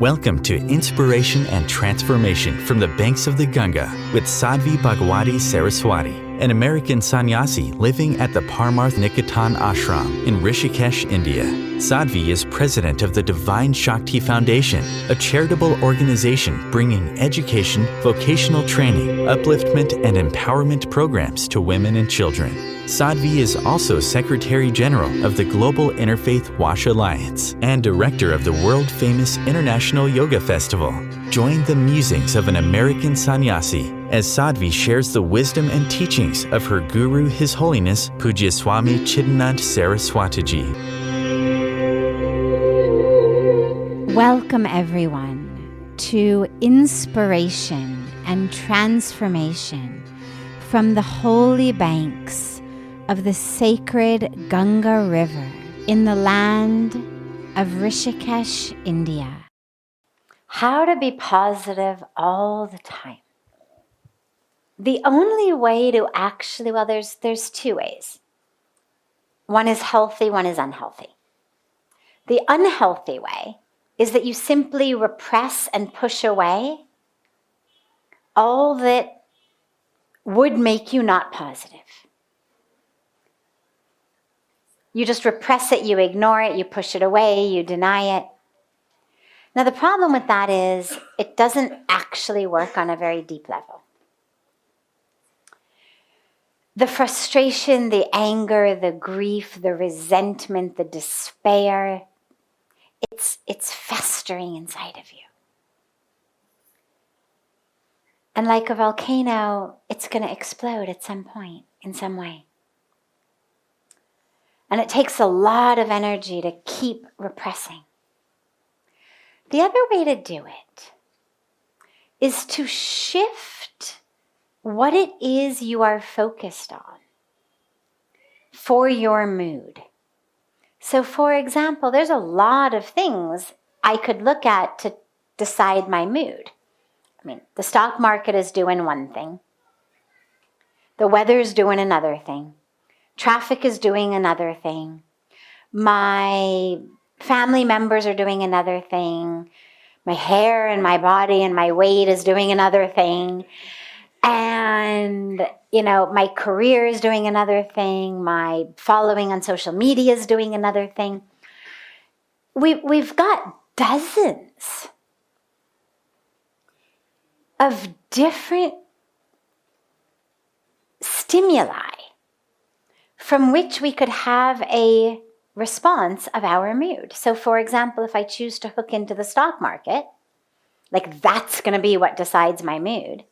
Welcome to Inspiration and Transformation from the Banks of the Ganga with Sadhvi Bhagawati Saraswati, an American sannyasi living at the Parmarth Niketan ashram in Rishikesh, India. Sadhvi is president of the Divine Shakti Foundation, a charitable organization bringing education, vocational training, upliftment, and empowerment programs to women and children. Sadhvi is also Secretary General of the Global Interfaith Wash Alliance and Director of the world-famous International Yoga Festival. Join the musings of an American sannyasi as Sadhvi shares the wisdom and teachings of her guru, His Holiness Pujya Swami Chidanand Saraswati Ji. Welcome everyone to Inspiration and Transformation from the holy banks of the sacred Ganga River in the land of Rishikesh, India. How to be positive all the time. The only way to actually, there's two ways. One is healthy, one is unhealthy. The unhealthy way is that you simply repress and push away all that would make you not positive. You just repress it, you ignore it, you push it away, you deny it. Now the problem with that is it doesn't actually work on a very deep level. The frustration, the anger, the grief, the resentment, the despair, it's festering inside of you. And like a volcano, it's going to explode at some point, in some way. And it takes a lot of energy to keep repressing. The other way to do it is to shift what it is you are focused on for your mood. So for example, there's a lot of things I could look at to decide my mood. I mean, the stock market is doing one thing. The weather's doing another thing. Traffic is doing another thing. My family members are doing another thing. My hair and my body and my weight is doing another thing. And, my career is doing another thing. My following on social media is doing another thing. We've got dozens of different stimuli from which we could have a response of our mood. So for example, if I choose to hook into the stock market, that's going to be what decides my mood.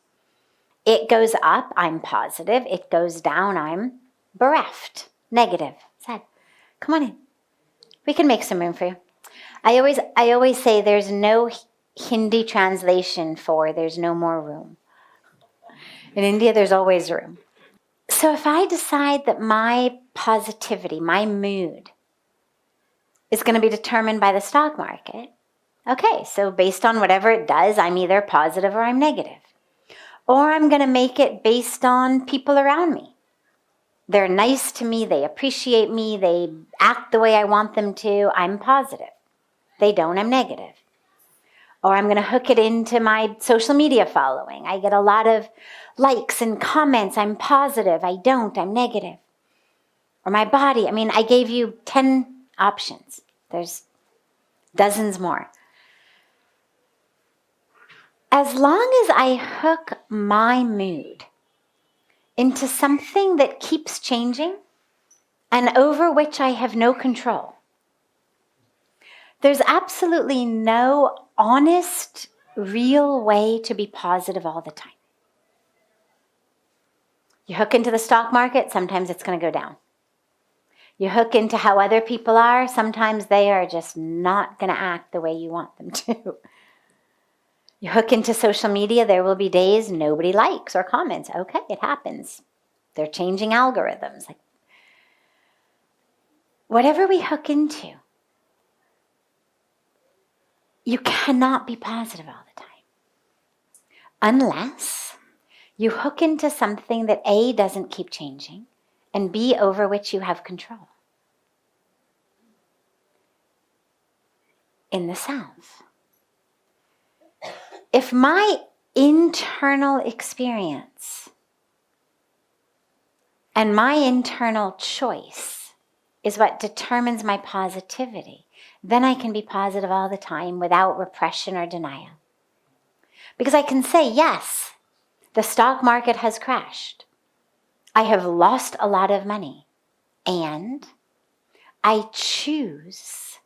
It goes up, I'm positive. It goes down, I'm bereft, negative, sad. Come on in. We can make some room for you. I always say there's no Hindi translation for there's no more room. In India, there's always room. So if I decide that my positivity, my mood, is going to be determined by the stock market, okay, so based on whatever it does, I'm either positive or I'm negative. Or I'm going to make it based on people around me. They're nice to me, they appreciate me, they act the way I want them to, I'm positive. They don't, I'm negative. Or I'm going to hook it into my social media following. I get a lot of likes and comments. I'm positive. I don't. I'm negative. Or my body. I gave you 10 options. There's dozens more. As long as I hook my mood into something that keeps changing and over which I have no control, there's absolutely no honest, real way to be positive all the time. You hook into the stock market, sometimes it's going to go down. You hook into how other people are, sometimes they are just not going to act the way you want them to. You hook into social media, there will be days nobody likes or comments. Okay, it happens. They're changing algorithms. Whatever we hook into, you cannot be positive all the time. Unless you hook into something that A, doesn't keep changing, and B, over which you have control. In the South, if my internal experience and my internal choice is what determines my positivity, then I can be positive all the time without repression or denial. Because I can say, yes, the stock market has crashed. I have lost a lot of money. And I choose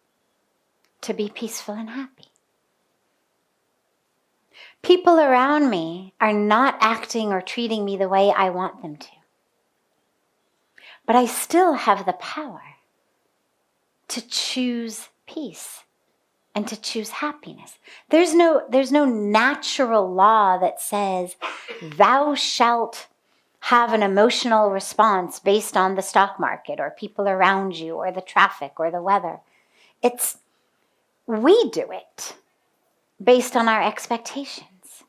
to be peaceful and happy. People around me are not acting or treating me the way I want them to. But I still have the power to choose peace and to choose happiness. There's no natural law that says thou shalt have an emotional response based on the stock market or people around you or the traffic or the weather. We do it based on our expectations,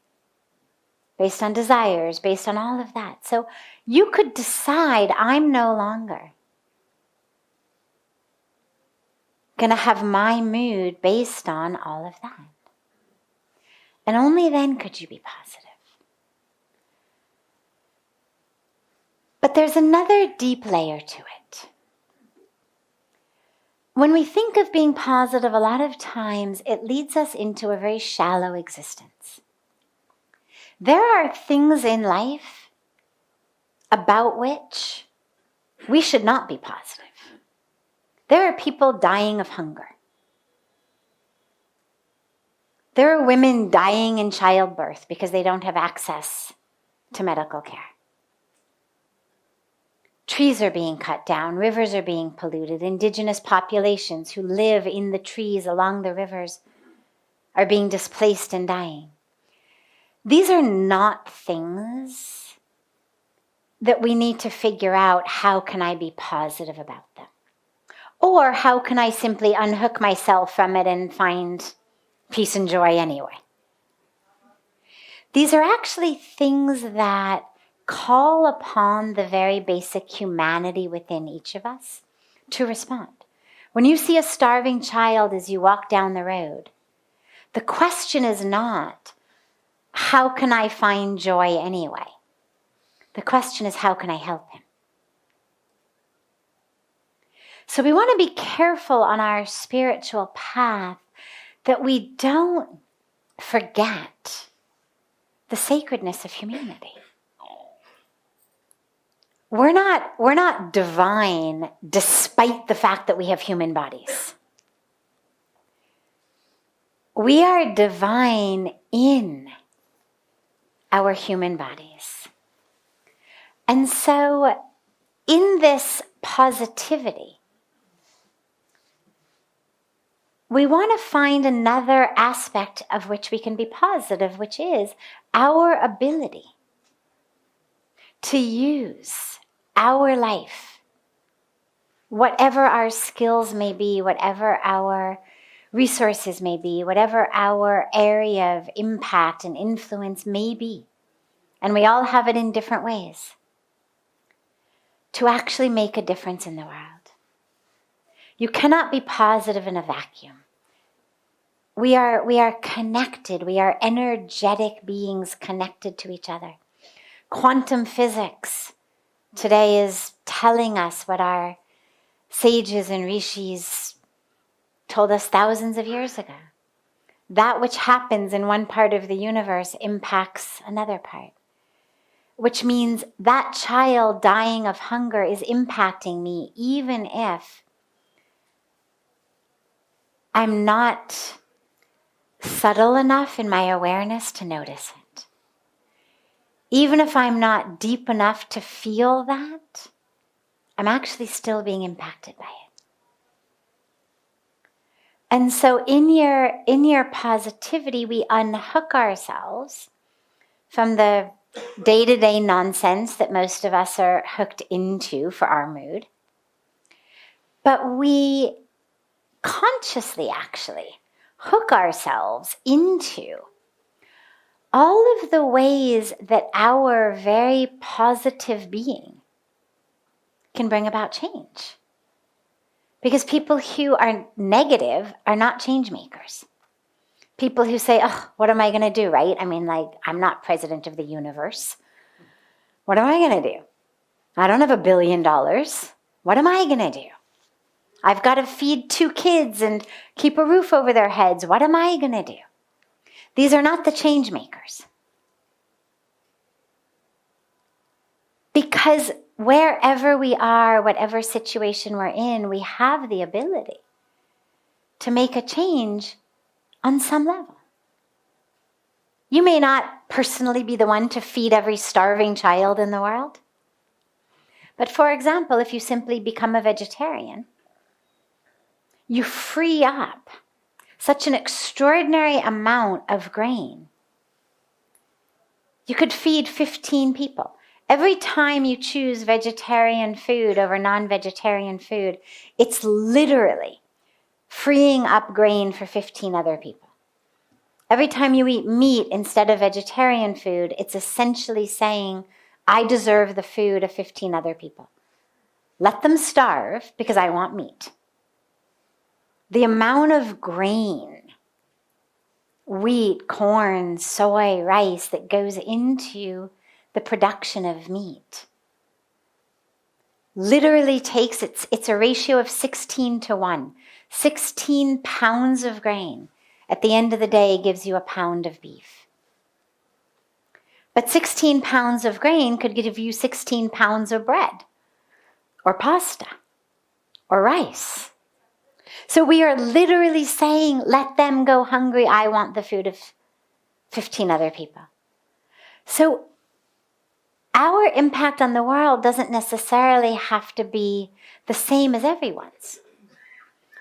based on desires, based on all of that. So you could decide, I'm no longer going to have my mood based on all of that. And only then could you be positive. But there's another deep layer to it. When we think of being positive, a lot of times it leads us into a very shallow existence. There are things in life about which we should not be positive. There are people dying of hunger. There are women dying in childbirth because they don't have access to medical care. Trees are being cut down, rivers are being polluted, indigenous populations who live in the trees along the rivers are being displaced and dying. These are not things that we need to figure out, how can I be positive about them? Or how can I simply unhook myself from it and find peace and joy anyway? These are actually things that call upon the very basic humanity within each of us to respond. When you see a starving child as you walk down the road, the question is not, how can I find joy anyway? The question is, how can I help him? So we want to be careful on our spiritual path that we don't forget the sacredness of humanity. We're not divine despite the fact that we have human bodies. We are divine in our human bodies. And so in this positivity, we want to find another aspect of which we can be positive, which is our ability to use our life, whatever our skills may be, whatever our resources may be, whatever our area of impact and influence may be, and we all have it in different ways, to actually make a difference in the world. You cannot be positive in a vacuum. We are connected. We are energetic beings connected to each other. Quantum physics today is telling us what our sages and rishis told us thousands of years ago. That which happens in one part of the universe impacts another part, which means that child dying of hunger is impacting me even if I'm not subtle enough in my awareness to notice it. Even if I'm not deep enough to feel that, I'm actually still being impacted by it. And so in your positivity, we unhook ourselves from the day-to-day nonsense that most of us are hooked into for our mood. But we consciously actually hook ourselves into all of the ways that our very positive being can bring about change. Because people who are negative are not change makers. People who say, oh, what am I going to do, right? I mean, like, I'm not president of the universe. What am I going to do? I don't have $1 billion. What am I going to do? I've got to feed 2 kids and keep a roof over their heads. What am I going to do? These are not the change makers. Because wherever we are, whatever situation we're in, we have the ability to make a change on some level. You may not personally be the one to feed every starving child in the world. But for example, if you simply become a vegetarian, you free up such an extraordinary amount of grain. You could feed 15 people. Every time you choose vegetarian food over non-vegetarian food, it's literally freeing up grain for 15 other people. Every time you eat meat instead of vegetarian food, it's essentially saying, I deserve the food of 15 other people. Let them starve because I want meat. The amount of grain, wheat, corn, soy, rice that goes into the production of meat literally takes, it's a ratio of 16 to 1. 16 pounds of grain at the end of the day gives you a pound of beef. But 16 pounds of grain could give you 16 pounds of bread or pasta or rice. So we are literally saying, let them go hungry. I want the food of 15 other people. So our impact on the world doesn't necessarily have to be the same as everyone's.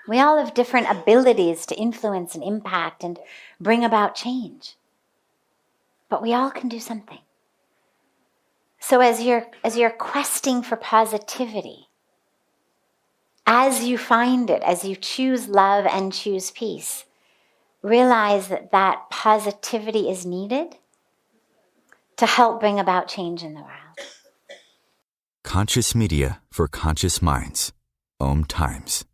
We all have different abilities to influence and impact and bring about change. But we all can do something. So as you're questing for positivity, as you find it, as you choose love and choose peace, realize that positivity is needed to help bring about change in the world. Conscious media for conscious minds. Om Times.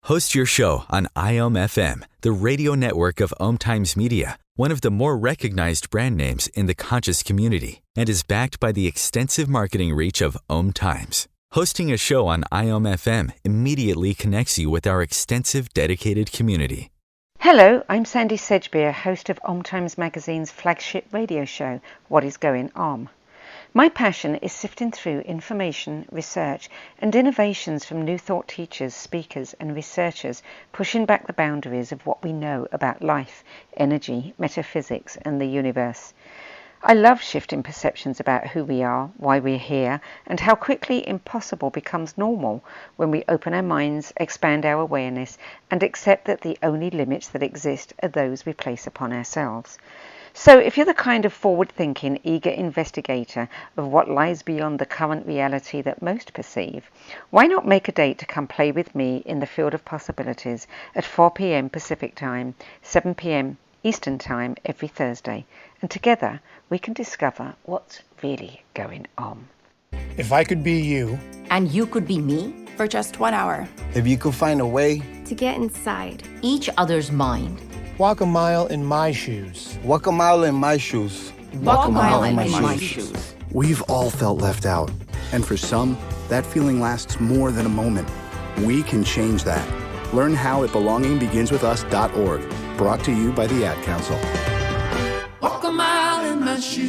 Host your show on IOM FM, the radio network of Om Times Media, one of the more recognized brand names in the conscious community, and is backed by the extensive marketing reach of Om Times. Hosting a show on IOM FM immediately connects you with our extensive dedicated community. Hello, I'm Sandy Sedgbeer, host of Om Times Magazine's flagship radio show, What is Going Om. My passion is sifting through information, research, and innovations from new thought teachers, speakers, and researchers pushing back the boundaries of what we know about life, energy, metaphysics, and the universe. I love shifting perceptions about who we are, why we're here, and how quickly impossible becomes normal when we open our minds, expand our awareness, and accept that the only limits that exist are those we place upon ourselves. So if you're the kind of forward-thinking, eager investigator of what lies beyond the current reality that most perceive, why not make a date to come play with me in the field of possibilities at 4 p.m. Pacific Time, 7 p.m. Eastern Time every Thursday, and together we can discover what's really going on. If I could be you, and you could be me for just 1 hour, if you could find a way to get inside each other's mind, walk a mile in my shoes. walk a mile in my shoes. walk a mile in my shoes. We've all felt left out, and for some, that feeling lasts more than a moment. We can change that. Learn how at belongingbeginswithus.org. Brought to you by the Ad Council. Walk a mile in my shoes.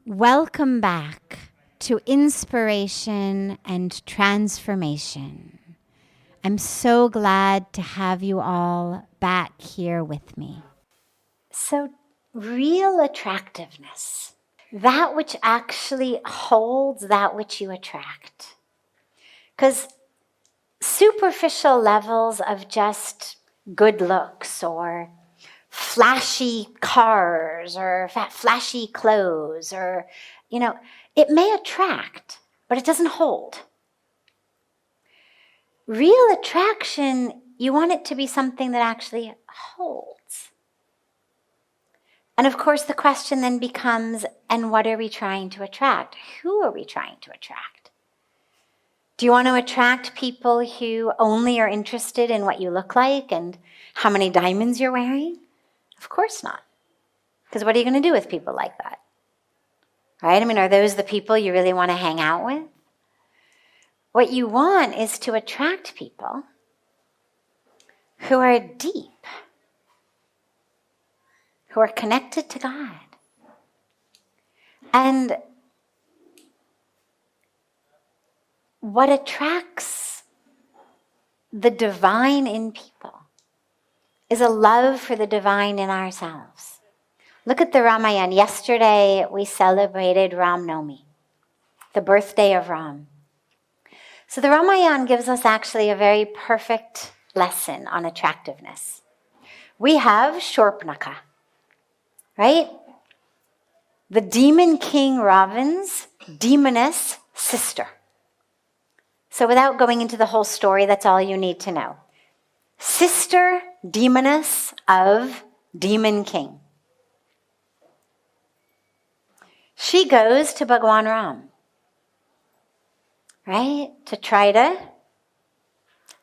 Welcome back to Inspiration and Transformation. I'm so glad to have you all back here with me. So, real attractiveness, that which actually holds that which you attract. Because superficial levels of just good looks or flashy cars or flashy clothes or, it may attract, but it doesn't hold. Real attraction, you want it to be something that actually holds. And of course, the question then becomes, and what are we trying to attract? Who are we trying to attract? Do you want to attract people who only are interested in what you look like and how many diamonds you're wearing? Of course not. Because what are you going to do with people like that? Right? I mean, are those the people you really want to hang out with? What you want is to attract people who are deep, who are connected to God. And what attracts the divine in people is a love for the divine in ourselves. Look at the Ramayana. Yesterday we celebrated Ram Navami, the birthday of Ram. So the Ramayana gives us actually a very perfect lesson on attractiveness. We have Shorpnaka, right? The demon king Ravan's demoness sister. So without going into the whole story, that's all you need to know. Sister demoness of demon king. She goes to Bhagwan Ram, right? To try to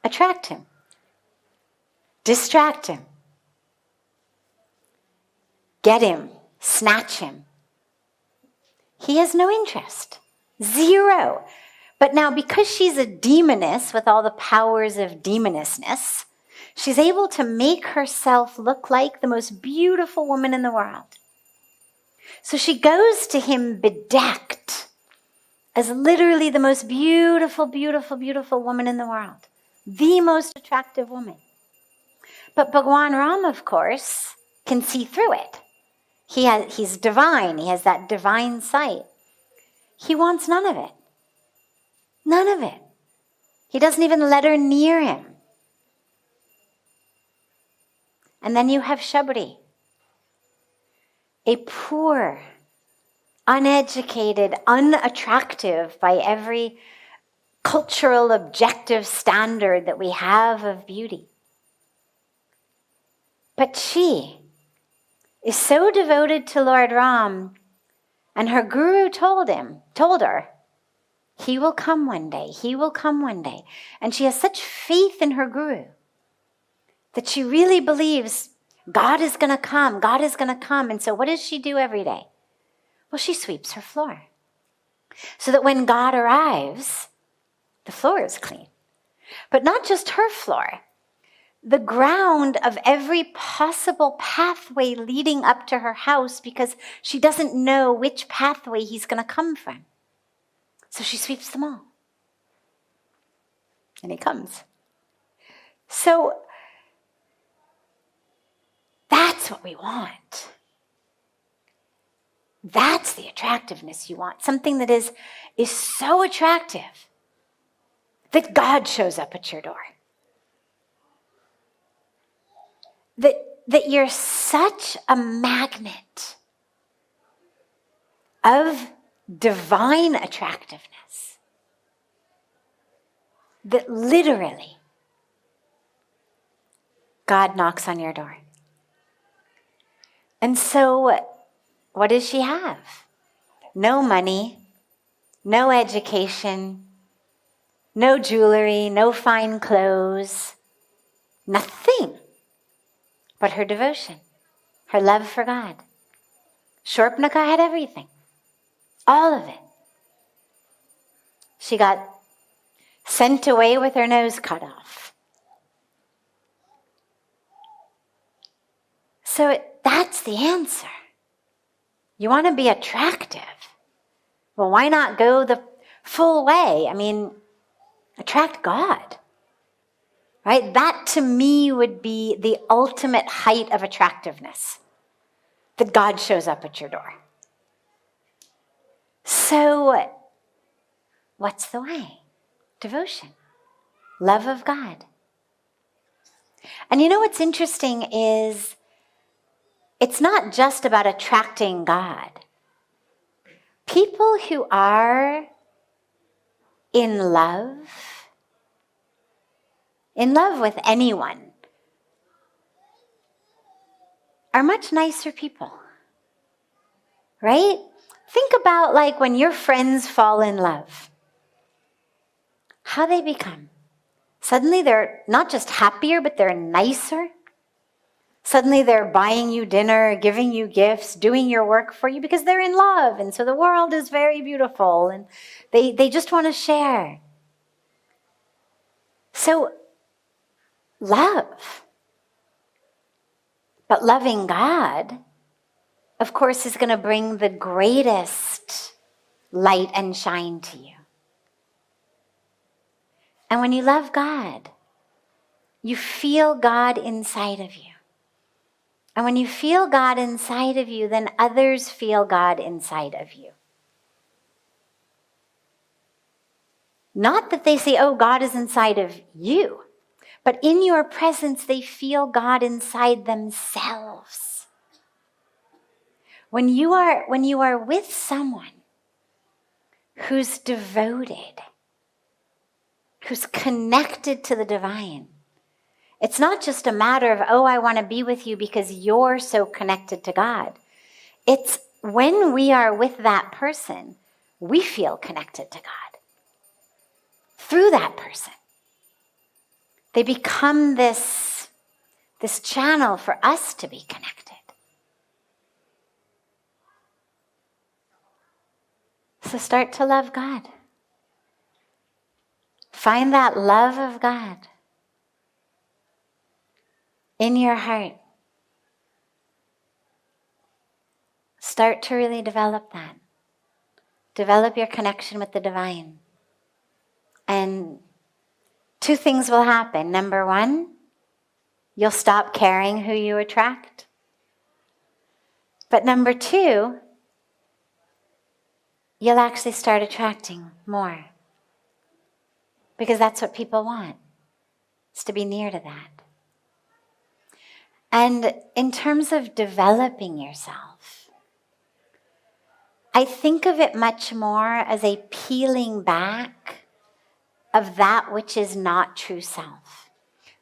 attract him, distract him, get him, snatch him. He has no interest, zero. But now because she's a demoness with all the powers of demonousness, she's able to make herself look like the most beautiful woman in the world. So she goes to him bedecked as literally the most beautiful, beautiful, beautiful woman in the world. The most attractive woman. But Bhagwan Ram, of course, can see through it. He's divine. He has that divine sight. He wants none of it. None of it. He doesn't even let her near him. And then you have Shabri, a poor, uneducated, unattractive by every cultural objective standard that we have of beauty. But she is so devoted to Lord Ram, and her guru told her, he will come one day, he will come one day. And she has such faith in her guru that she really believes God is going to come, God is going to come. And so what does she do every day? Well, she sweeps her floor so that when God arrives, the floor is clean. But not just her floor, the ground of every possible pathway leading up to her house, because she doesn't know which pathway he's going to come from. So she sweeps them all. And he comes. So that's what we want. That's the attractiveness you want. Something that is so attractive that God shows up at your door. That you're such a magnet of divine attractiveness that literally God knocks on your door. And so what does she have? No money, no education, no jewelry, no fine clothes, nothing but her devotion, her love for God. Shorpnaka had everything. All of it. She got sent away with her nose cut off. So that's the answer. You want to be attractive. Well, why not go the full way? I mean, attract God. Right? That to me would be the ultimate height of attractiveness. That God shows up at your door. So, what's the way? Devotion. Love of God. And you know what's interesting is it's not just about attracting God. People who are in love with anyone, are much nicer people. Right? Think about like when your friends fall in love. how they become. Suddenly they're not just happier, but they're nicer. Suddenly they're buying you dinner, giving you gifts, doing your work for you because they're in love. And so the world is very beautiful and they just want to share. So love. But loving God, of course, is going to bring the greatest light and shine to you. And when you love God, you feel God inside of you. And when you feel God inside of you, then others feel God inside of you. Not that they say, oh, God is inside of you, but in your presence, they feel God inside themselves. When you are with someone who's devoted, who's connected to the divine, it's not just a matter of, oh, I want to be with you because you're so connected to God. It's when we are with that person, we feel connected to God. Through that person. They become this channel for us to be connected. So start to love God. Find that love of God in your heart. Start to really develop that. Develop your connection with the divine. And two things will happen. Number one, you'll stop caring who you attract. But number two, you'll actually start attracting more. Because that's what people want, is to be near to that. And in terms of developing yourself, I think of it much more as a peeling back of that which is not true self.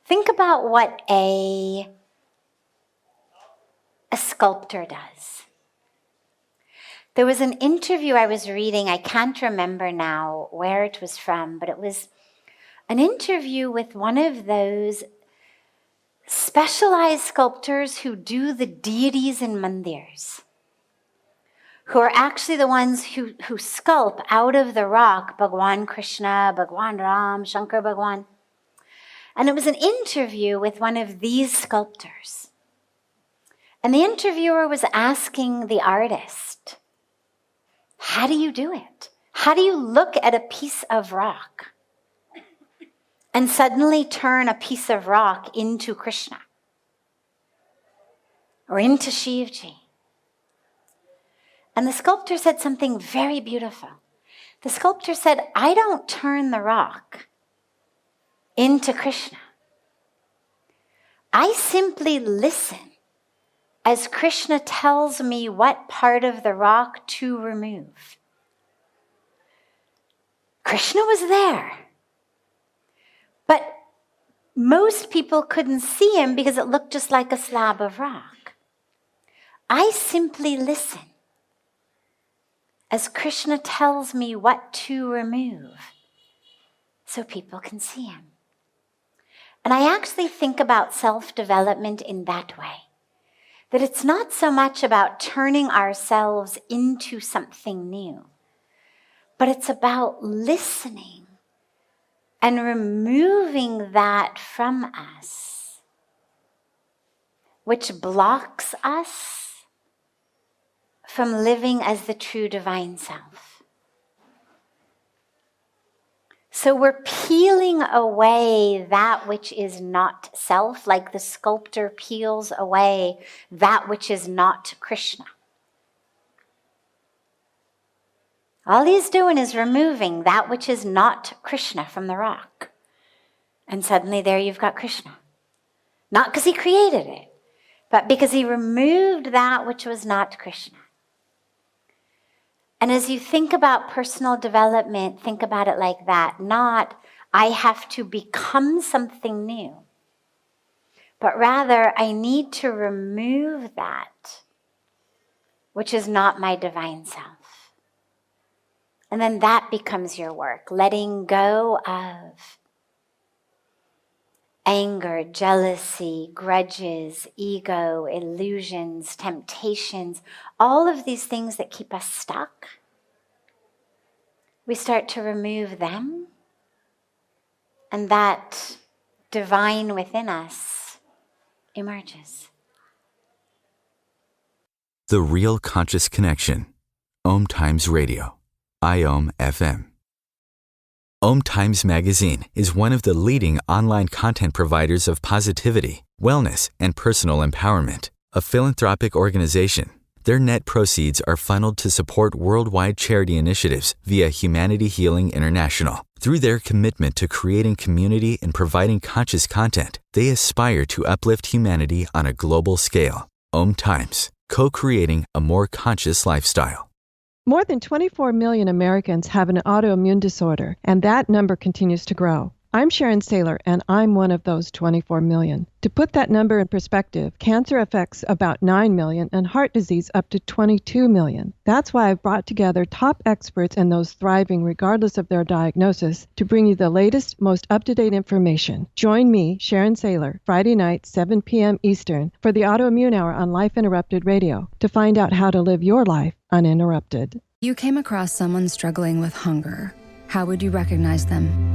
Think about what a sculptor does. There was an interview I was reading, I can't remember now where it was from, but it was an interview with one of those specialized sculptors who do the deities in mandirs, who are actually the ones who sculpt out of the rock Bhagwan Krishna, Bhagwan Ram, Shankar Bhagwan. And it was an interview with one of these sculptors. And the interviewer was asking the artist, how do you do it? How do you look at a piece of rock and suddenly turn a piece of rock into Krishna or into Shivji? And the sculptor said something very beautiful. The sculptor said, I don't turn the rock into Krishna. I simply listen as Krishna tells me what part of the rock to remove. Krishna was there. But most people couldn't see him because it looked just like a slab of rock. I simply listen as Krishna tells me what to remove so people can see him. And I actually think about self-development in that way. That it's not so much about turning ourselves into something new, but it's about listening and removing that from us, which blocks us from living as the true divine self. So we're peeling away that which is not self, like the sculptor peels away that which is not Krishna. All he's doing is removing that which is not Krishna from the rock. And suddenly there you've got Krishna. Not because he created it, but because he removed that which was not Krishna. And as you think about personal development, think about it like that. Not, I have to become something new, but rather, I need to remove that which is not my divine self. And then that becomes your work, letting go of anger, jealousy, grudges, ego, illusions, temptations, all of these things that keep us stuck. We start to remove them, and that divine within us emerges. The Real Conscious Connection. Om Times Radio. IOM FM. Om Times Magazine is one of the leading online content providers of positivity, wellness, and personal empowerment. A philanthropic organization, their net proceeds are funneled to support worldwide charity initiatives via Humanity Healing International. Through their commitment to creating community and providing conscious content, they aspire to uplift humanity on a global scale. Om Times, co-creating a more conscious lifestyle. More than 24 million Americans have an autoimmune disorder, and that number continues to grow. I'm Sharon Saylor, and I'm one of those 24 million. To put that number in perspective, cancer affects about 9 million and heart disease up to 22 million. That's why I've brought together top experts and those thriving regardless of their diagnosis to bring you the latest, most up-to-date information. Join me, Sharon Saylor, Friday night, 7 p.m. Eastern, for the Autoimmune Hour on Life Interrupted Radio to find out how to live your life uninterrupted. You came across someone struggling with hunger. How would you recognize them?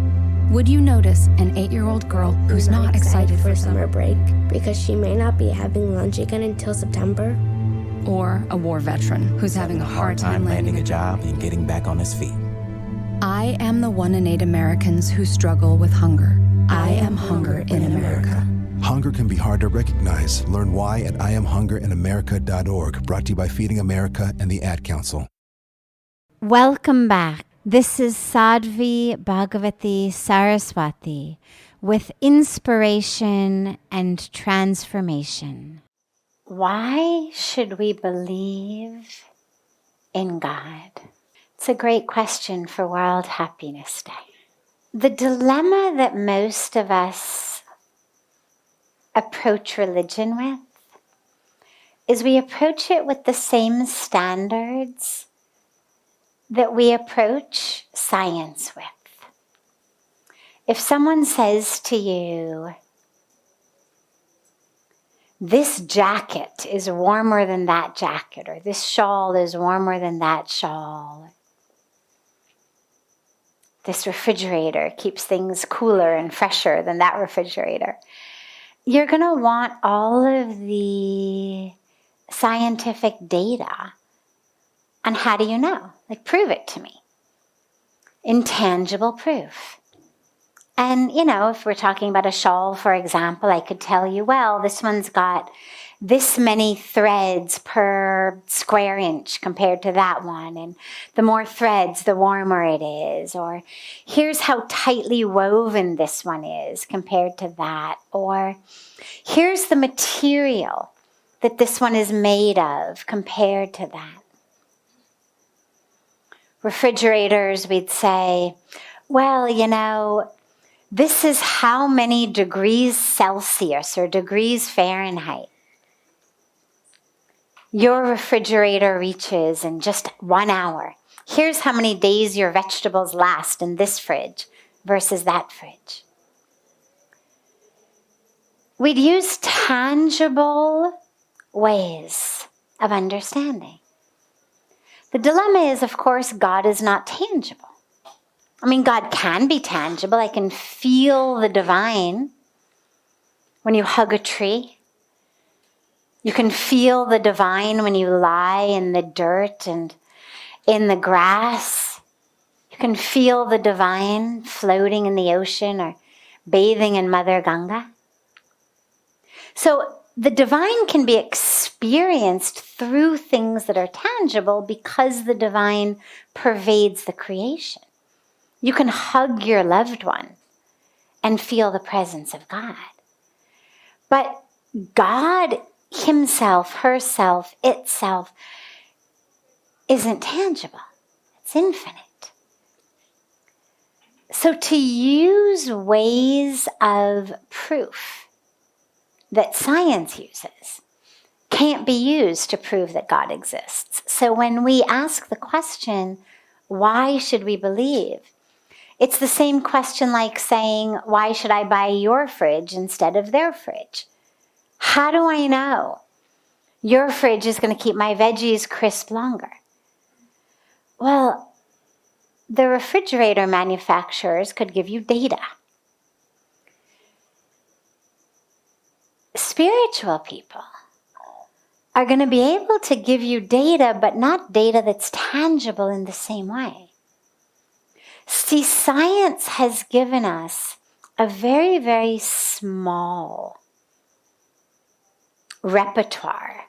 Would you notice an 8-year-old girl who's not excited for summer break because she may not be having lunch again until September? Or a war veteran who's having a hard time landing a job and getting back on his feet? I am the 1 in 8 Americans who struggle with hunger. I am hunger in America. Hunger can be hard to recognize. Learn why at IamHungerInAmerica.org. Brought to you by Feeding America and the Ad Council. Welcome back. This is Sadhvi Bhagawati Saraswati with inspiration and transformation. Why should we believe in God? It's a great question for World Happiness Day. The dilemma that most of us approach religion with is we approach it with the same standards that we approach science with. If someone says to you, this jacket is warmer than that jacket, or this shawl is warmer than that shawl, this refrigerator keeps things cooler and fresher than that refrigerator, you're going to want all of the scientific data. And how do you know? Like, prove it to me. Intangible proof. And, if we're talking about a shawl, for example, I could tell you, well, this one's got this many threads per square inch compared to that one. And the more threads, the warmer it is. Or here's how tightly woven this one is compared to that. Or here's the material that this one is made of compared to that. Refrigerators, we'd say, well, this is how many degrees Celsius or degrees Fahrenheit your refrigerator reaches in just 1 hour. Here's how many days your vegetables last in this fridge versus that fridge. We'd use tangible ways of understanding. The dilemma is, of course, God is not tangible. God can be tangible. I can feel the divine when you hug a tree. You can feel the divine when you lie in the dirt and in the grass. You can feel the divine floating in the ocean or bathing in Mother Ganga. So the divine can be experienced through things that are tangible because the divine pervades the creation. You can hug your loved one and feel the presence of God. But God himself, herself, itself isn't tangible. It's infinite. So to use ways of proof that science uses can't be used to prove that God exists. So when we ask the question, Why should we believe? It's the same question like saying, why should I buy your fridge instead of their fridge? How do I know your fridge is going to keep my veggies crisp longer? Well, the refrigerator manufacturers could give you data. Spiritual people are going to be able to give you data, but not data that's tangible in the same way. See, science has given us a very, very small repertoire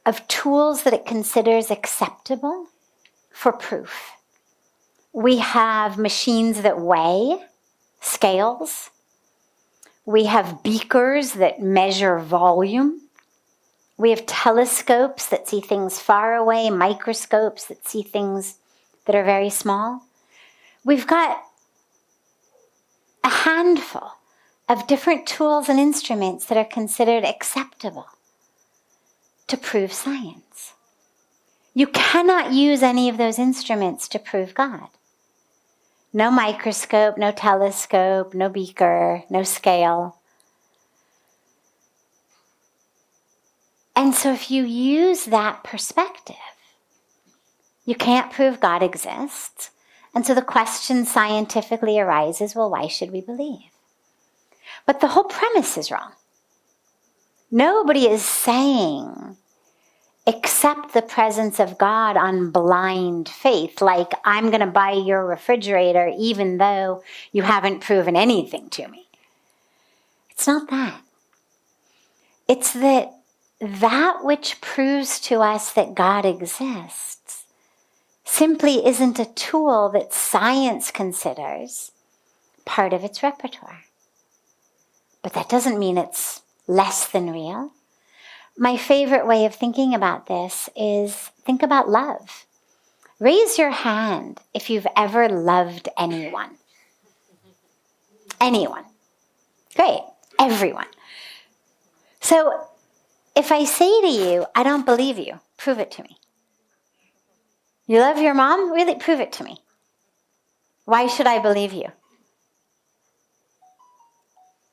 of tools that it considers acceptable for proof. We have machines that weigh, scales. We have beakers that measure volume. We have telescopes that see things far away, microscopes that see things that are very small. We've got a handful of different tools and instruments that are considered acceptable to prove science. You cannot use any of those instruments to prove God. No microscope, no telescope, no beaker, no scale. And so if you use that perspective, you can't prove God exists. And so the question scientifically arises, well, why should we believe? But the whole premise is wrong. Nobody is saying accept the presence of God on blind faith, like I'm going to buy your refrigerator even though you haven't proven anything to me. It's not that. It's that which proves to us that God exists simply isn't a tool that science considers part of its repertoire. But that doesn't mean it's less than real. My favorite way of thinking about this is think about love. Raise your hand if you've ever loved anyone. Anyone. Great. Everyone. So if I say to you, I don't believe you, prove it to me. You love your mom? Really, prove it to me. Why should I believe you?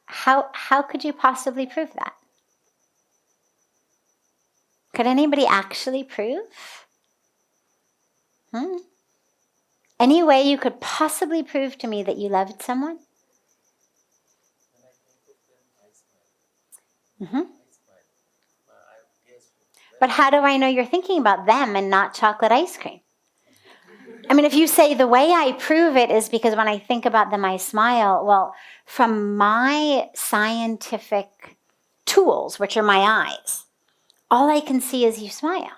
How could you possibly prove that? Could anybody actually prove? Any way you could possibly prove to me that you loved someone? But how do I know you're thinking about them and not chocolate ice cream? I mean, if you say the way I prove it is because when I think about them, I smile. Well, from my scientific tools, which are my eyes, all I can see is you smile.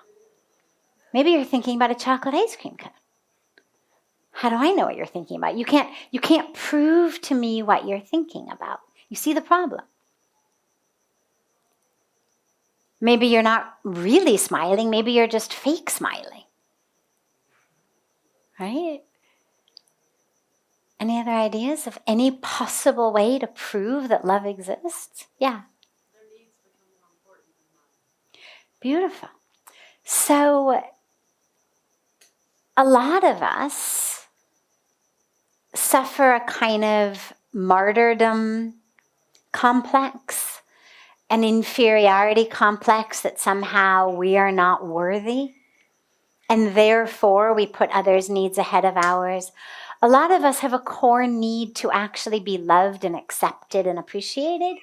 Maybe you're thinking about a chocolate ice cream cone. How do I know what you're thinking about? You can't prove to me what you're thinking about. You see the problem? Maybe you're not really smiling. Maybe you're just fake smiling. Right? Any other ideas of any possible way to prove that love exists? Yeah. Their needs become more important than mine. Beautiful. So, a lot of us suffer a kind of martyrdom complex, an inferiority complex that somehow we are not worthy, and therefore we put others' needs ahead of ours. A lot of us have a core need to actually be loved and accepted and appreciated,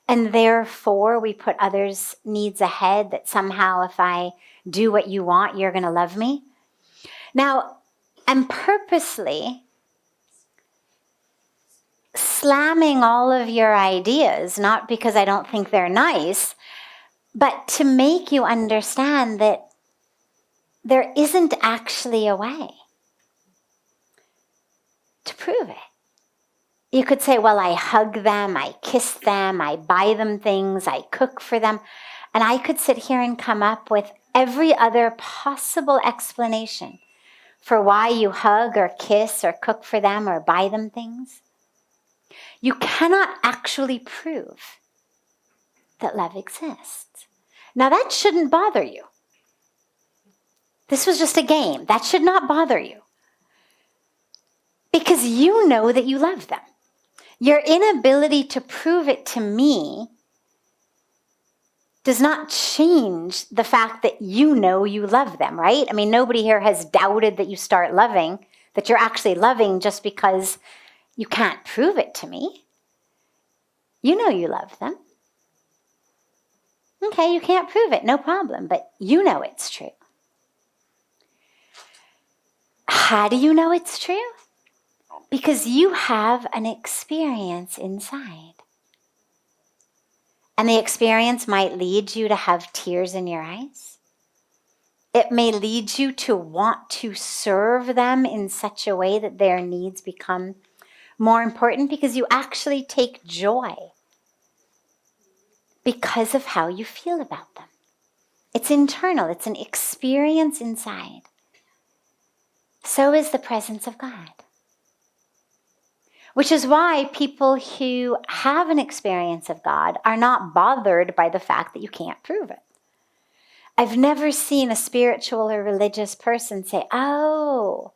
and therefore we put others' needs ahead, that somehow if I do what you want, you're going to love me. Now, I'm purposely slamming all of your ideas, not because I don't think they're nice, but to make you understand that there isn't actually a way to prove it. You could say, well, I hug them, I kiss them, I buy them things, I cook for them. And I could sit here and come up with every other possible explanation for why you hug or kiss or cook for them or buy them things. You cannot actually prove that love exists. Now that shouldn't bother you. This was just a game. That should not bother you. Because you know that you love them. Your inability to prove it to me does not change the fact that you know you love them, right? I mean, nobody here has doubted that you start loving, that you're actually loving just because you can't prove it to me. You know you love them. Okay, you can't prove it, no problem, but you know it's true. How do you know it's true? Because you have an experience inside. And the experience might lead you to have tears in your eyes. It may lead you to want to serve them in such a way that their needs become more important, because you actually take joy because of how you feel about them. It's internal. It's an experience inside. So is the presence of God. Which is why people who have an experience of God are not bothered by the fact that you can't prove it. I've never seen a spiritual or religious person say, oh,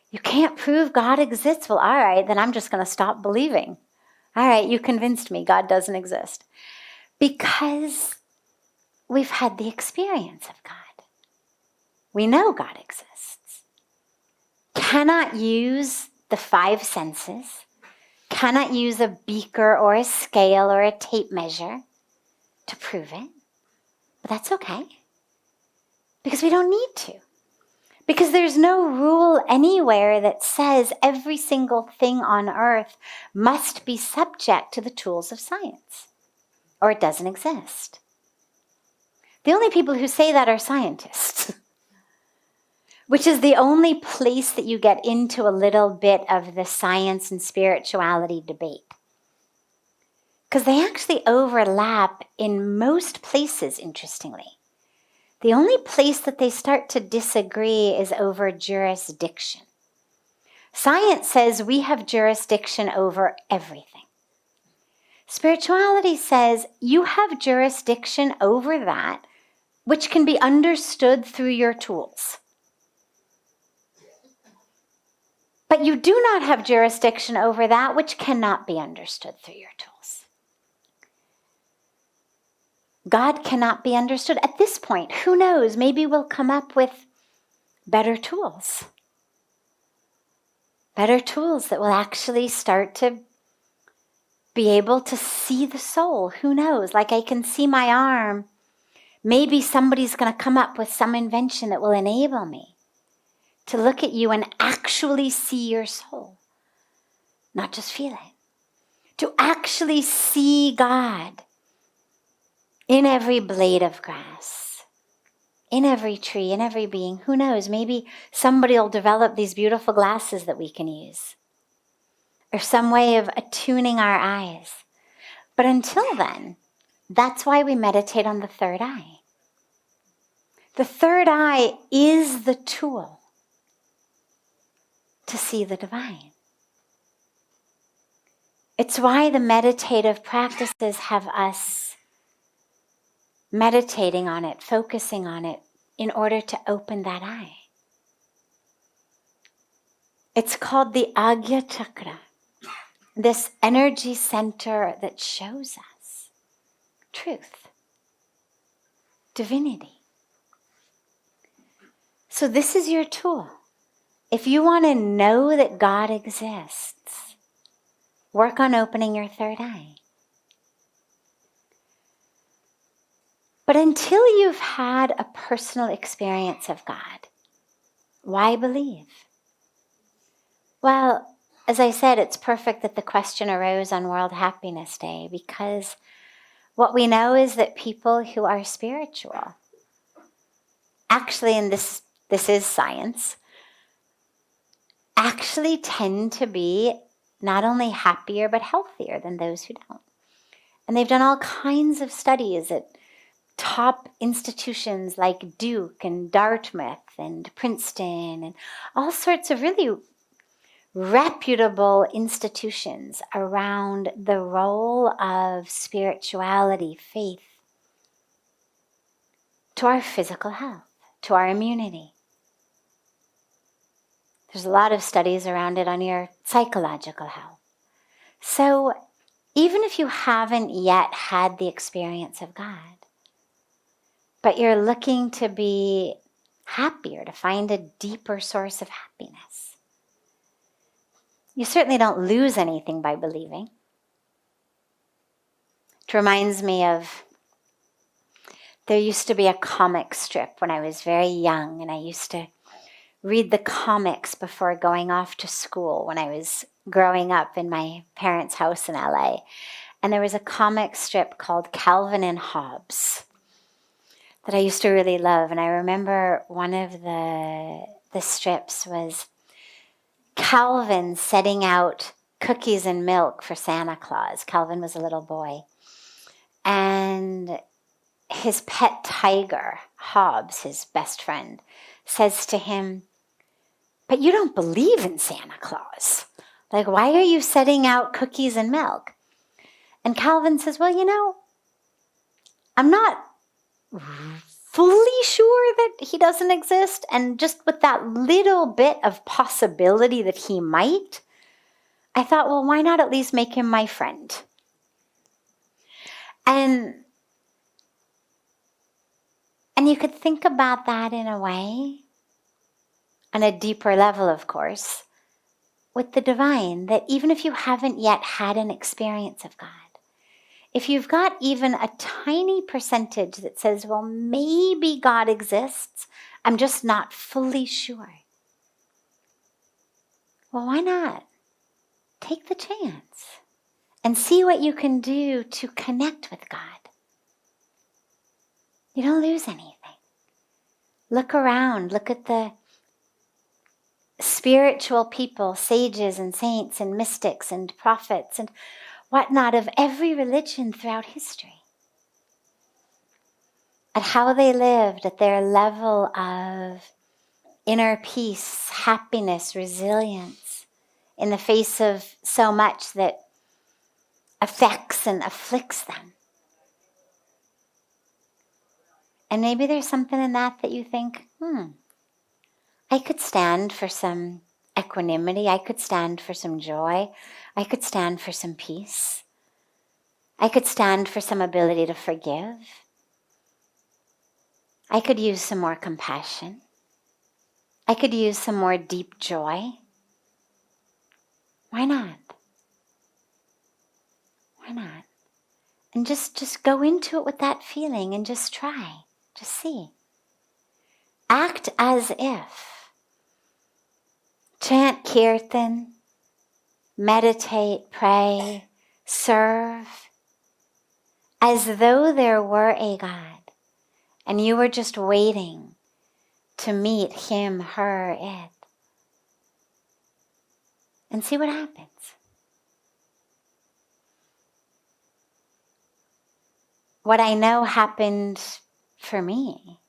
you can't prove God exists. Well, all right, then I'm just going to stop believing. All right, you convinced me God doesn't exist. Because we've had the experience of God. We know God exists. Cannot use the five senses, cannot use a beaker or a scale or a tape measure to prove it. But that's okay. Because we don't need to. Because there's no rule anywhere that says every single thing on earth must be subject to the tools of science, or it doesn't exist. The only people who say that are scientists, which is the only place that you get into a little bit of the science and spirituality debate. Because they actually overlap in most places, interestingly. The only place that they start to disagree is over jurisdiction. Science says we have jurisdiction over everything. Spirituality says you have jurisdiction over that which can be understood through your tools. But you do not have jurisdiction over that which cannot be understood through your tools. God cannot be understood. At this point, who knows? Maybe we'll come up with better tools. Better tools that will actually start to be able to see the soul. Who knows? Like I can see my arm. Maybe somebody's going to come up with some invention that will enable me to look at you and actually see your soul, not just feel it. To actually see God in every blade of grass, in every tree, in every being. Who knows? Maybe somebody will develop these beautiful glasses that we can use, or some way of attuning our eyes. But until then, that's why we meditate on the third eye. The third eye is the tool to see the divine. It's why the meditative practices have us meditating on it, focusing on it, in order to open that eye. It's called the Agya Chakra, this energy center that shows us truth, divinity. So this is your tool. If you want to know that God exists, work on opening your third eye. But until you've had a personal experience of God, why believe? Well, as I said, it's perfect that the question arose on World Happiness Day, because what we know is that people who are spiritual, actually, and this is science, actually tend to be not only happier but healthier than those who don't. And they've done all kinds of studies at top institutions like Duke and Dartmouth and Princeton and all sorts of really reputable institutions around the role of spirituality, faith, to our physical health, to our immunity. There's a lot of studies around it on your psychological health. So even if you haven't yet had the experience of God, but you're looking to be happier, to find a deeper source of happiness, you certainly don't lose anything by believing. It reminds me of, there used to be a comic strip when I was very young, and I used to read the comics before going off to school when I was growing up in my parents' house in LA. And there was a comic strip called Calvin and Hobbes that I used to really love. And I remember one of the strips was Calvin setting out cookies and milk for Santa Claus. Calvin was a little boy. And his pet tiger, Hobbes, his best friend, says to him, "But you don't believe in Santa Claus. Like, why are you setting out cookies and milk?" And Calvin says, "Well, I'm not fully sure that he doesn't exist. And just with that little bit of possibility that he might, I thought, well, why not at least make him my friend?" And you could think about that in a way, on a deeper level, of course, with the divine, that even if you haven't yet had an experience of God, if you've got even a tiny percentage that says, well, maybe God exists, I'm just not fully sure. Well, why not? Take the chance and see what you can do to connect with God. You don't lose anything. Look around, look at the spiritual people, sages and saints and mystics and prophets and whatnot of every religion throughout history. At how they lived, at their level of inner peace, happiness, resilience in the face of so much that affects and afflicts them. And maybe there's something in that you think, I could stand for some equanimity. I could stand for some joy. I could stand for some peace. I could stand for some ability to forgive. I could use some more compassion. I could use some more deep joy. Why not? Why not? And just go into it with that feeling and just try. Just see. Act as if. Chant kirtan, meditate, pray, serve, as though there were a God and you were just waiting to meet him, her, it. And see what happens. What I know happened for me,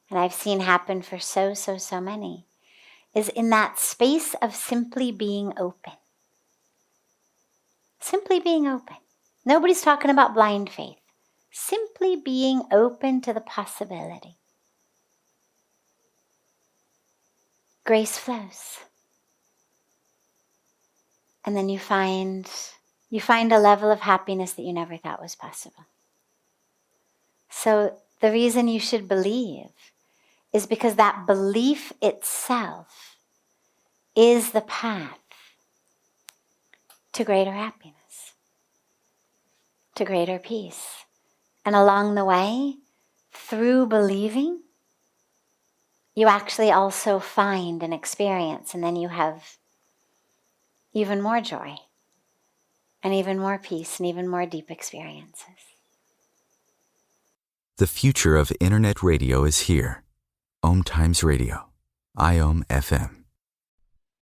and I've seen happen for so many, is in that space of simply being open. Simply being open. Nobody's talking about blind faith. Simply being open to the possibility. Grace flows. And then you find a level of happiness that you never thought was possible. So the reason you should believe is because that belief itself is the path to greater happiness, to greater peace. And along the way, through believing, you actually also find an experience, and then you have even more joy and even more peace and even more deep experiences. The future of internet radio is here. Om Times Radio, IOM FM.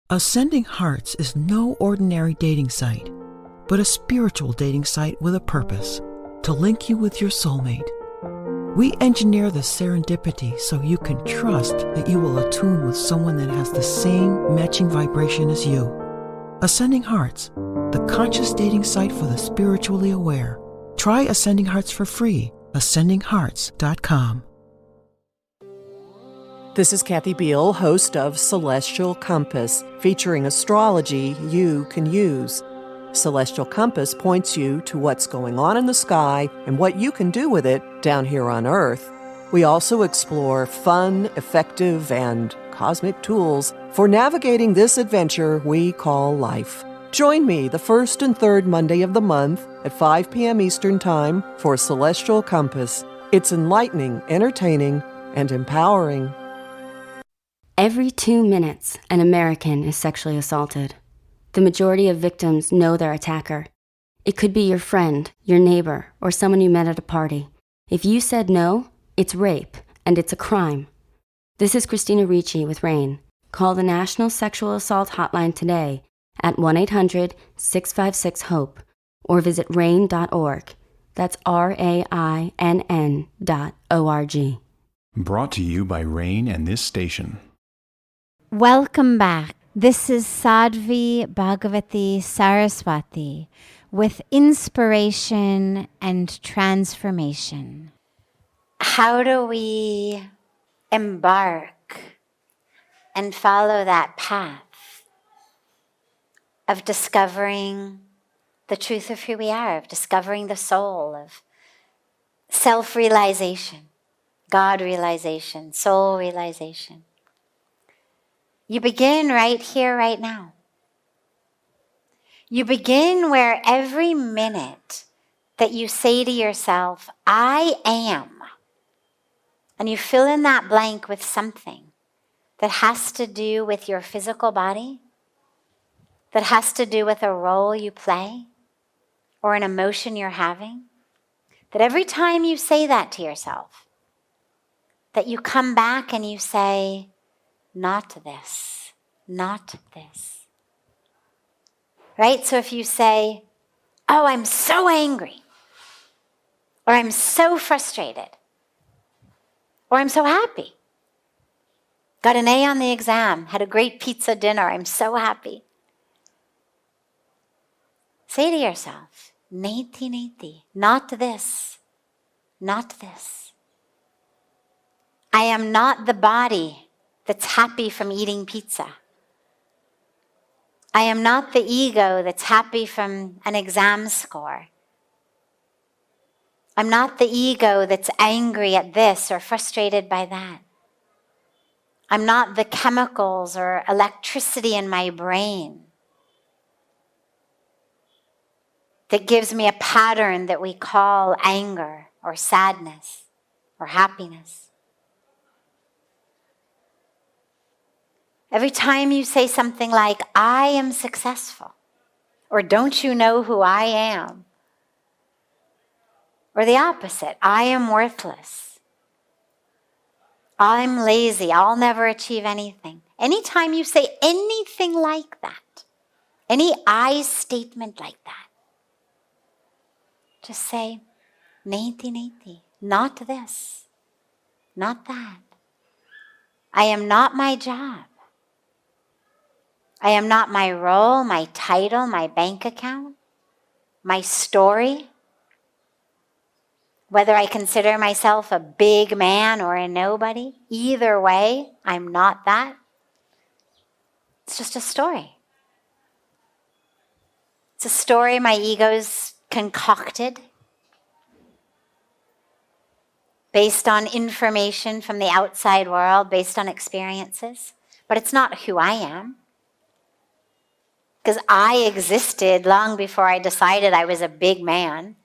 Ascending Hearts is no ordinary dating site, but a spiritual dating site with a purpose, to link you with your soulmate. We engineer the serendipity so you can trust that you will attune with someone that has the same matching vibration as you. Ascending Hearts, the conscious dating site for the spiritually aware. Try Ascending Hearts for free. AscendingHearts.com. This is Kathy Beal, host of Celestial Compass, featuring astrology you can use. Celestial Compass points you to what's going on in the sky and what you can do with it down here on Earth. We also explore fun, effective, and cosmic tools for navigating this adventure we call life. Join me the first and third Monday of the month at 5 p.m. Eastern Time for Celestial Compass. It's enlightening, entertaining, and empowering. Every 2 minutes, an American is sexually assaulted. The majority of victims know their attacker. It could be your friend, your neighbor, or someone you met at a party. If you said no, it's rape, and it's a crime. This is Christina Ricci with RAIN. Call the National Sexual Assault Hotline today at 1-800-656-HOPE or visit rain.org. That's RAINN.org. Brought to you by RAIN and this station. Welcome back. This is Sadhvi Bhagawati Saraswati with inspiration and transformation. How do we embark and follow that path of discovering the truth of who we are, of discovering the soul, of self-realization, God realization, soul realization? You begin right here, right now. You begin where every minute that you say to yourself, I am, and you fill in that blank with something that has to do with your physical body, that has to do with a role you play, or an emotion you're having, that every time you say that to yourself, that you come back and you say, not this, not this. Right? So if you say, oh, I'm so angry, or I'm so frustrated, or I'm so happy, got an A on the exam, had a great pizza dinner, I'm so happy. Say to yourself, neti neti, not this, not this. I am not the body that's happy from eating pizza. I am not the ego that's happy from an exam score. I'm not the ego that's angry at this or frustrated by that. I'm not the chemicals or electricity in my brain that gives me a pattern that we call anger or sadness or happiness. Every time you say something like, I am successful, or don't you know who I am? Or the opposite, I am worthless. I'm lazy, I'll never achieve anything. Anytime you say anything like that, any I statement like that, just say, neti neti, not this, not that. I am not my job. I am not my role, my title, my bank account, my story. Whether I consider myself a big man or a nobody, either way, I'm not that. It's just a story. It's a story my ego's concocted based on information from the outside world, based on experiences. But it's not who I am. Because I existed long before I decided I was a big man,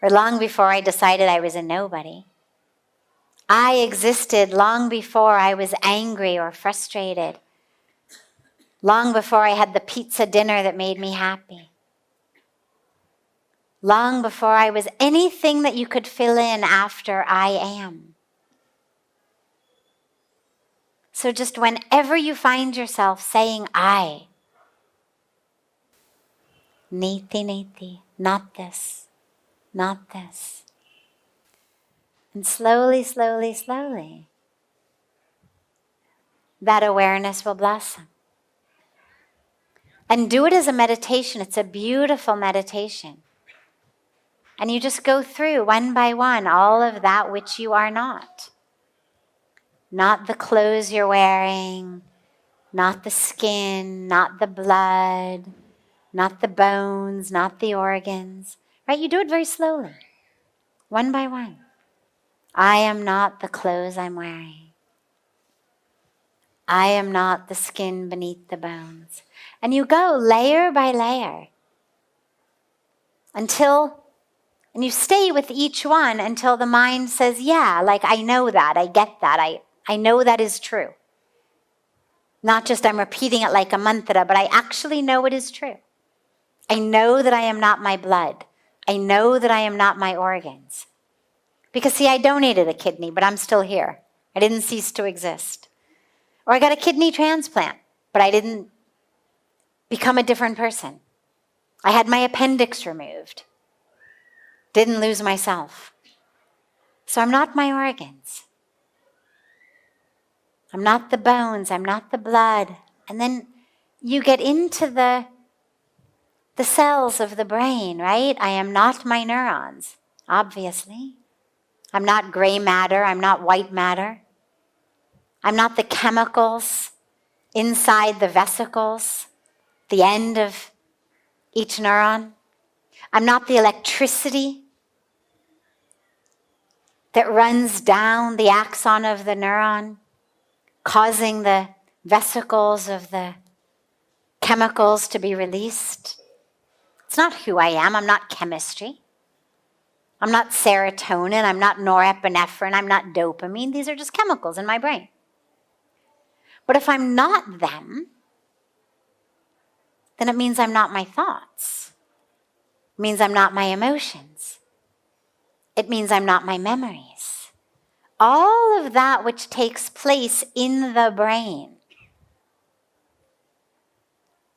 or long before I decided I was a nobody. I existed long before I was angry or frustrated, long before I had the pizza dinner that made me happy, long before I was anything that you could fill in after I am. So just whenever you find yourself saying I, neti neti, not this, not this. And slowly, slowly, slowly, that awareness will blossom. And do it as a meditation. It's a beautiful meditation. And you just go through one by one all of that which you are not. not the clothes you're wearing, not the skin, not the blood, not the bones, not the organs, right? You do it very slowly, one by one. I am not the clothes I'm wearing. I am not the skin beneath the bones. And you go layer by layer and you stay with each one until the mind says, yeah, like I know that, I get that, I know that is true. Not just I'm repeating it like a mantra, but I actually know it is true. I know that I am not my blood. I know that I am not my organs. Because see, I donated a kidney, but I'm still here. I didn't cease to exist. Or I got a kidney transplant, but I didn't become a different person. I had my appendix removed. Didn't lose myself. So I'm not my organs. I'm not the bones. I'm not the blood. And then you get into the cells of the brain, right? I am not my neurons, obviously. I'm not gray matter. I'm not white matter. I'm not the chemicals inside the vesicles, the end of each neuron. I'm not the electricity that runs down the axon of the neuron, causing the vesicles of the chemicals to be released. It's not who I am. I'm not chemistry. I'm not serotonin. I'm not norepinephrine. I'm not dopamine. These are just chemicals in my brain. But if I'm not them, then it means I'm not my thoughts. It means I'm not my emotions. It means I'm not my memories. All of that which takes place in the brain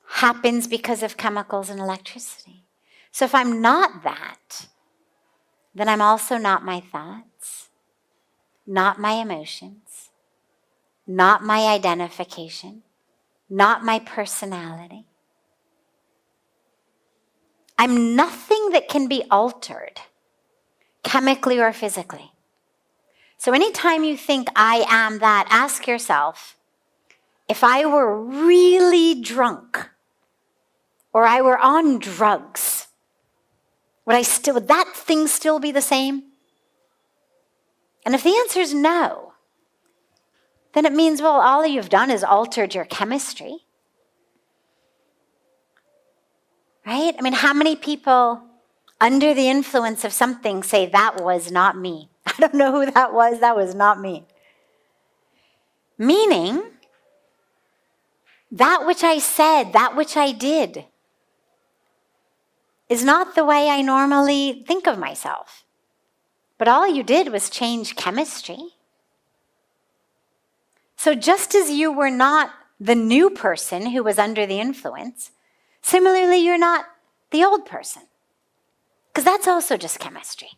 happens because of chemicals and electricity. So if I'm not that, then I'm also not my thoughts, not my emotions, not my identification, not my personality. I'm nothing that can be altered, chemically or physically. So anytime you think I am that, ask yourself, if I were really drunk or I were on drugs, would that thing still be the same? And if the answer is no, then it means, well, all you've done is altered your chemistry. Right? I mean, how many people under the influence of something say, that was not me? I don't know who that was not me. Meaning, that which I said, that which I did, is not the way I normally think of myself. But all you did was change chemistry. So just as you were not the new person who was under the influence, similarly, you're not the old person. Because that's also just chemistry.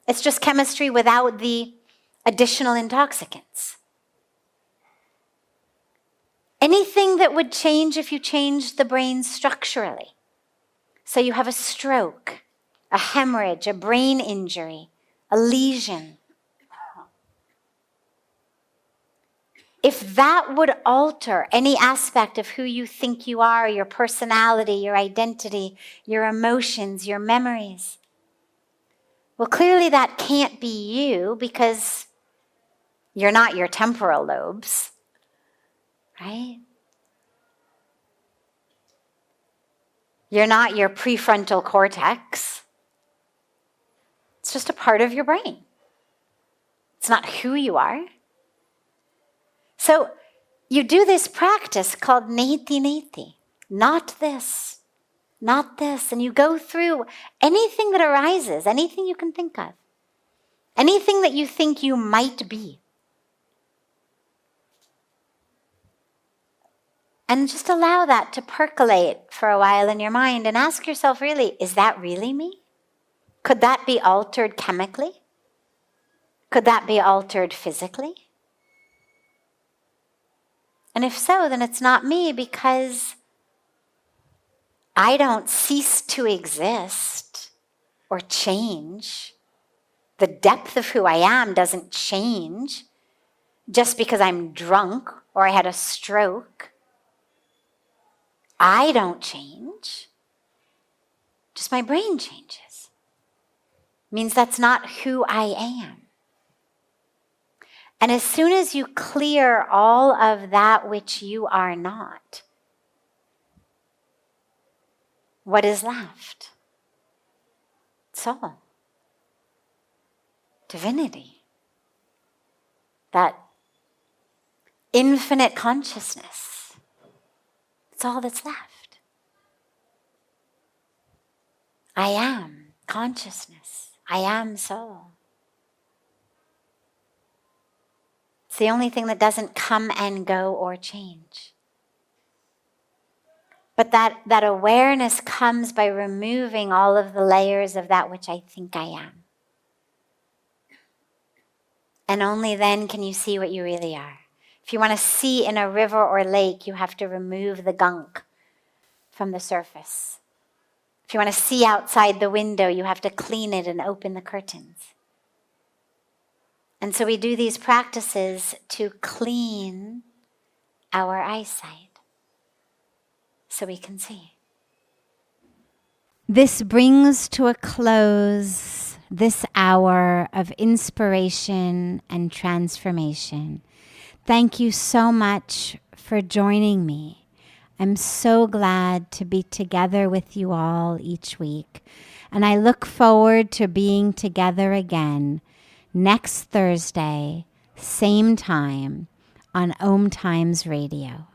It's just chemistry without the additional intoxicants. Anything that would change if you changed the brain structurally. So you have a stroke, a hemorrhage, a brain injury, a lesion. If that would alter any aspect of who you think you are, your personality, your identity, your emotions, your memories, well, clearly that can't be you because you're not your temporal lobes, right? You're not your prefrontal cortex. It's just a part of your brain. It's not who you are. So you do this practice called neti neti, not this, not this. And you go through anything that arises, anything you can think of, anything that you think you might be. And just allow that to percolate for a while in your mind and ask yourself, really, is that really me? Could that be altered chemically? Could that be altered physically? And if so, then it's not me because I don't cease to exist or change. The depth of who I am doesn't change just because I'm drunk or I had a stroke. I don't change. Just my brain changes. Means that's not who I am. And as soon as you clear all of that which you are not, what is left? Soul. Divinity. That infinite consciousness. It's all that's left. I am consciousness. I am soul. It's the only thing that doesn't come and go or change. But that awareness comes by removing all of the layers of that which I think I am. And only then can you see what you really are. If you want to see in a river or lake, you have to remove the gunk from the surface. If you want to see outside the window, you have to clean it and open the curtains. And so we do these practices to clean our eyesight so we can see. This brings to a close this hour of inspiration and transformation. Thank you so much for joining me. I'm so glad to be together with you all each week. And I look forward to being together again next Thursday, same time on Om Times Radio.